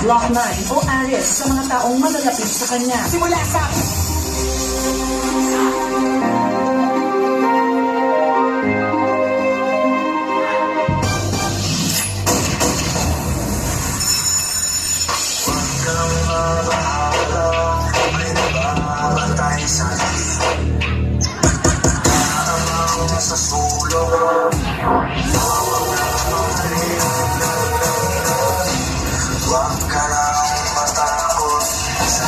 Block 9 o Aries sa mga taong malalapit sa kanya. Simula sa sa sulong. Huwag ka lang matakot sa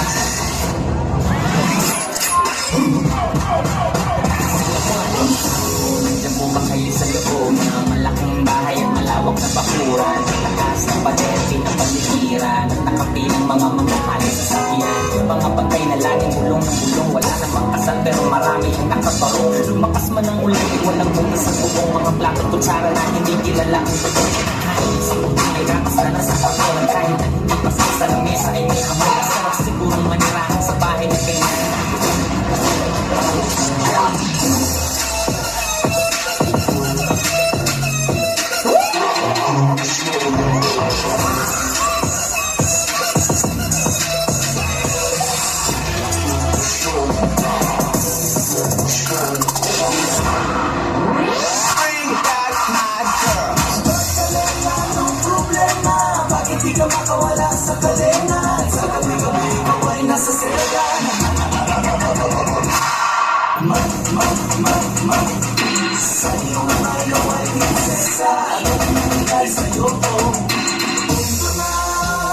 nandiyan po ba kayo sa loob ng malaking bahay at malawak na bakuran? Takas ng pader, pinapaligiran at nakapilang mga mamahali sa sakyan. Mga bantay na laging bulong ng bulong, wala namang kasal pero marami ang nakabarong. Lumakas man ang ulan, walang bunga sa bubong. Mga plato kutsara na hindi kilala ang totoo. Kain sa puting may gatas na nasa sakon. Kahit na hindi pasok sa lamesa ay may amoy na sarap. Sigurong manirahan sa bahay na ganyan. di ka makawala sa kalena. Sa gabi-gabi ikaw ay nasa selda. Sa iyong mga ikaw ay prinsesa. Dahil sa'yo ko mundo na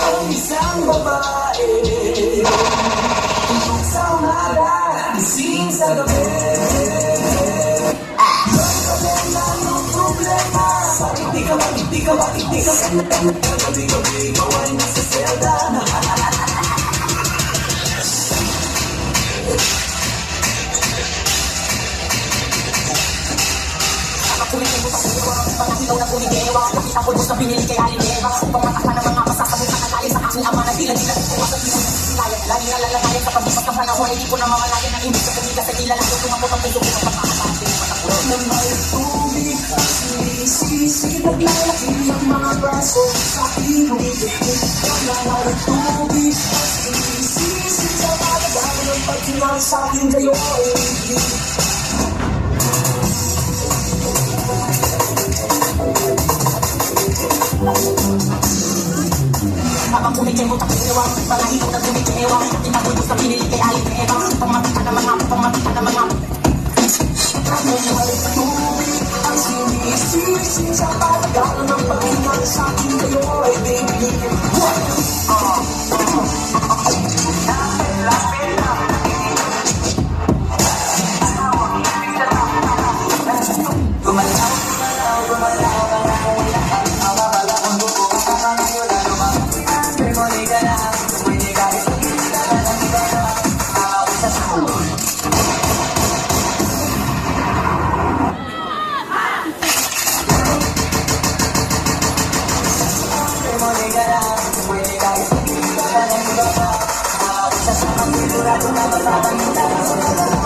ang isang babae. Tungkol sa umaga, gising sa gabi. Bakit di ka gabi-gabi ikaw ay nasa selda. Nakakulit ng butas ng iwa, pangasilaw na kuligewa. Nakita ko doon sa binili kay Alineva. Pamatak na ng mga masasabot na kalayo sa aking ama na tila-tila. Pumasok dito sa silayan, lagi na lalagayan sa pagbipas ng panahon. Hindi ko na mamalayan na hindi sa pumila sa tila lang. Tumapot ang puso ko ng pagkakasante. Matakulot ng may tubig, sinisisi, naglalaki ang mga braso sa inuibig. Naglalaki tubig, sinisisi, sa pagkakasante ng pagkinang sa akin kayo ay ibig. Habang kumikemo tapos ewa, palahilo na kumikewa. Tinaboy ko sa pinili kay Alineva. Pangmapita na mga, pangmapita na mga. Naglalaki tubig, ang sinisisi, sa pagkakasante ng pagkinang sa akin kayo ay ibig. Sa